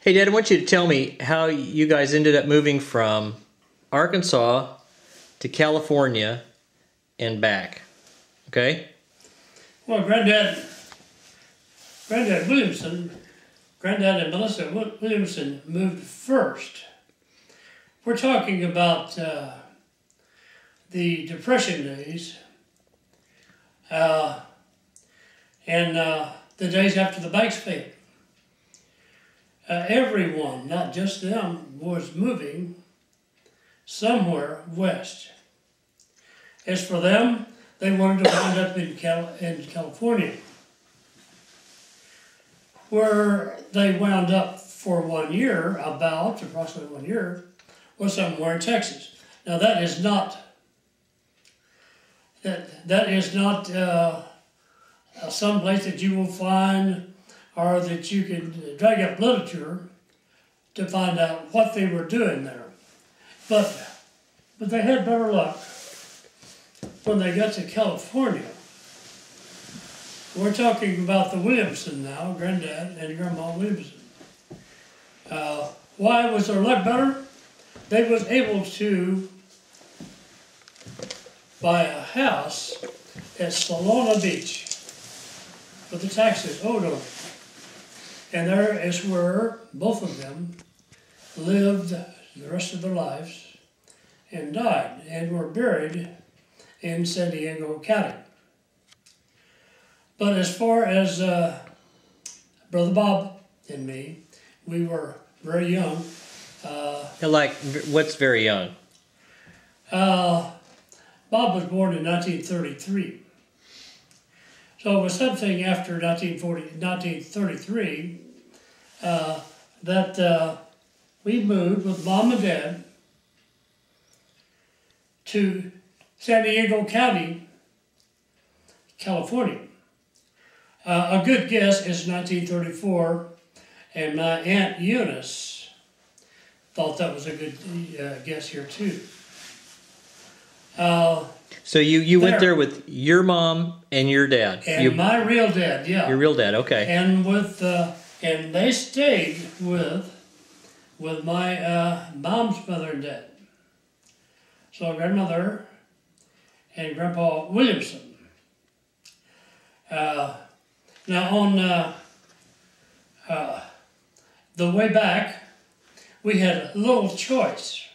Hey, Dad, I want you to tell me how you guys ended up moving from Arkansas to California and back. Okay? Well, Granddad Williamson, Granddad and Melissa Williamson moved first. We're talking about the Depression days and the days after the banks failed. Everyone, not just them, was moving somewhere west. As for them, they wanted to wind up in California, where they wound up for 1 year, approximately 1 year, was somewhere in Texas. Now that is not some place that you will find or that you can drag up literature to find out what they were doing there. But they had better luck when they got to California. We're talking about the Williamson now, Granddad and Grandma Williamson. Why was their luck better? They was able to buy a house at Solana Beach with the taxes owed on it. And there is where both of them lived the rest of their lives and died and were buried in San Diego County. But as far as Brother Bob and me, we were very young. Like, what's very young? Bob was born in 1933. So it was something after 1933 that we moved with Mom and Dad to San Diego County, California. A good guess is 1934, and my Aunt Eunice thought that was a good guess here too. So you went there with your mom and your dad. And my real dad, yeah. Your real dad, okay. And and they stayed with my mom's mother and dad. So grandmother and Grandpa Williamson. Now on the way back, we had little choice.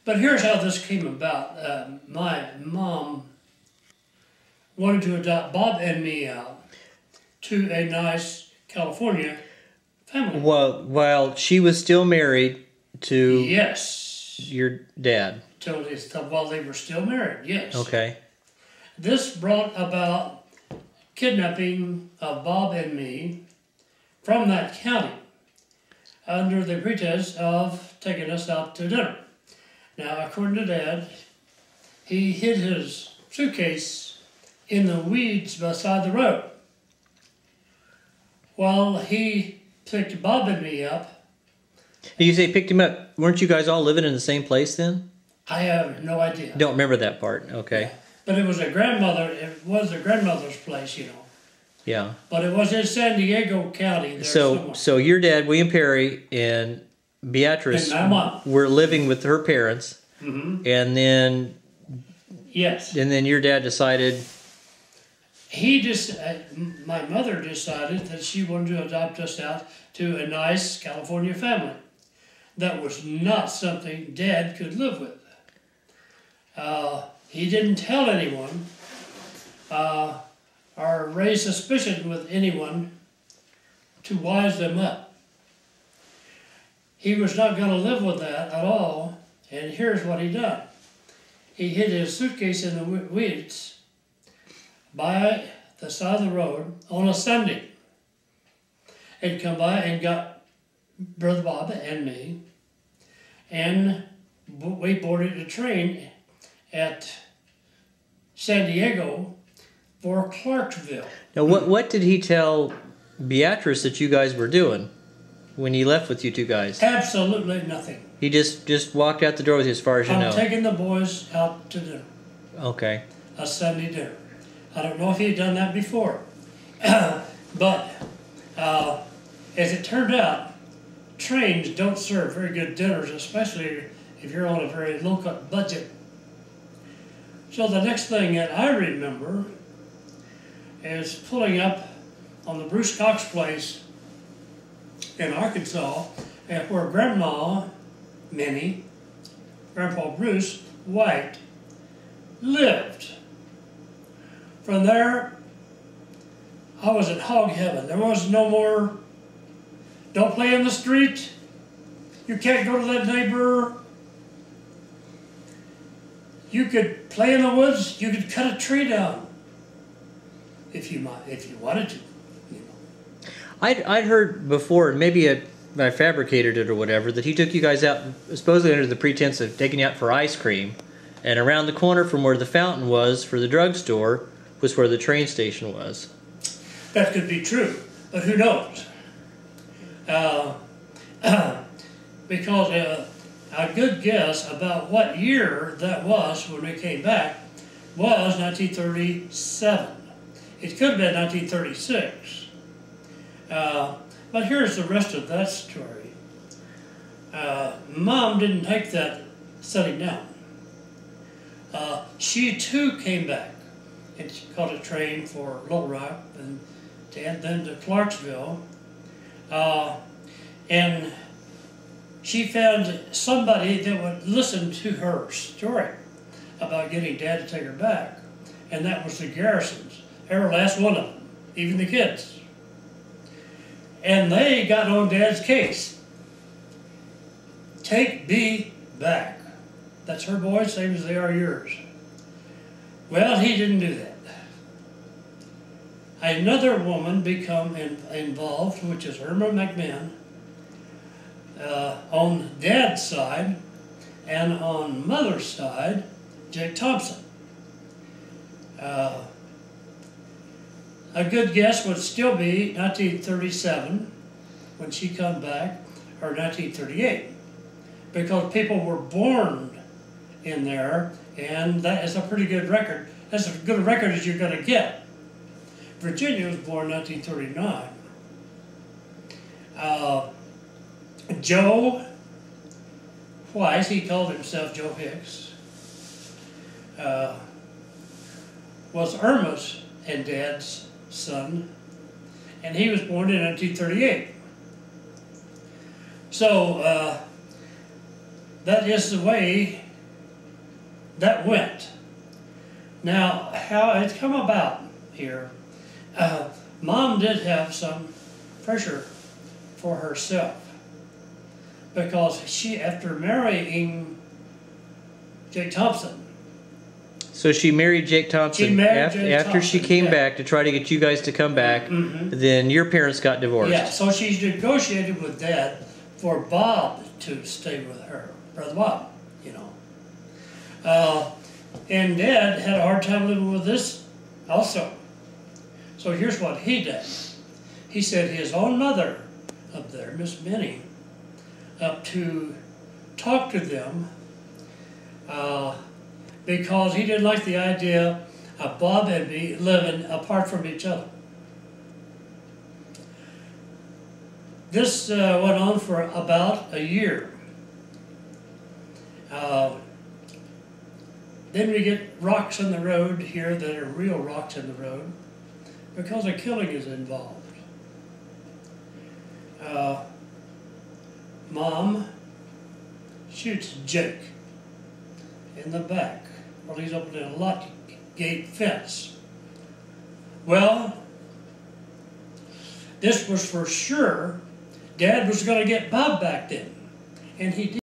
But here's how this came about. My mom wanted to adopt Bob and me out to a nice California family. Well, while she was still married to your dad. While they were still married, yes. Okay. This brought about kidnapping of Bob and me from that county under the pretense of taking us out to dinner. Now, according to Dad, he hid his suitcase in the weeds beside the road. While he picked Bob and me up. You say picked him up. Weren't you guys all living in the same place then? I have no idea. Don't remember that part. Okay. Yeah. But it was a grandmother's place, you know. Yeah. But it was in San Diego County. There so your dad, William Perry, and Beatrice and my mom were living with her parents. Mm-hmm. And then yes. And then your dad decided. My mother decided that she wanted to adopt us out to a nice California family. That was not something Dad could live with. He didn't tell anyone or raise suspicion with anyone to wise them up. He was not going to live with that at all, and here's what he done. He hid his suitcase in the weeds by the side of the road on a Sunday and come by and got Brother Bob and me, and we boarded a train at San Diego for Clarksville. Now, what did he tell Beatrice that you guys were doing when he left with you two guys? Absolutely nothing. He just walked out the door with you as far as you know? I'm taking the boys out to dinner. Okay. A Sunday dinner. I don't know if he had done that before. But As it turned out, trains don't serve very good dinners, especially if you're on a very low-cut budget. So the next thing that I remember is pulling up on the Bruce Cox place in Arkansas, and where Grandma Minnie, Grandpa Bruce White, lived. From there, I was in hog heaven. There was no more, don't play in the street, you can't go to that neighbor. You could play in the woods, you could cut a tree down if you wanted to. You know. I'd heard before, and maybe I fabricated it or whatever, that he took you guys out supposedly under the pretense of taking you out for ice cream, and around the corner from where the fountain was for the drugstore was where the train station was. That could be true, but who knows? Because a good guess about what year that was when we came back was 1937. It could have been 1936. But here's the rest of that story. Mom didn't take that setting down. She too came back, and she caught a train for Little Rock and then to Clarksville. And she found somebody that would listen to her story about getting Dad to take her back. And that was the Garrisons, every last one of them, even the kids. And they got on Dad's case. Take B back. That's her boys, same as they are yours. Well, he didn't do that. Another woman become involved, which is Irma McMahon, on Dad's side, and on Mother's side, Jake Thompson. A good guess would still be 1937 when she come back, or 1938, because people were born in there, and that is a pretty good record. That's as good a record as you're going to get. Virginia was born in 1939. Joe Weiss, he called himself Joe Hicks, was Irma's and Dad's son, and he was born in 1938. So that is the way that went. Now, how it's come about here, Mom did have some pressure for herself, because she, after marrying Jake Thompson. So she married Jake Thompson. She married Jake after Thompson, she came yeah. back to try to get you guys to come back. Then your parents got divorced. Yeah, so she negotiated with Dad for Bob to stay with her, Brother Bob, you know. And Dad had a hard time living with this also. So here's what he did. He sent his own mother up there, Miss Minnie, up to talk to them because he didn't like the idea of Bob and me living apart from each other. This went on for about a year. Then we get rocks in the road here that are real rocks in the road because a killing is involved. Mom shoots Jake in the back while he's opening a lock gate fence. Well, this was for sure. Dad was going to get Bob back then, and he did.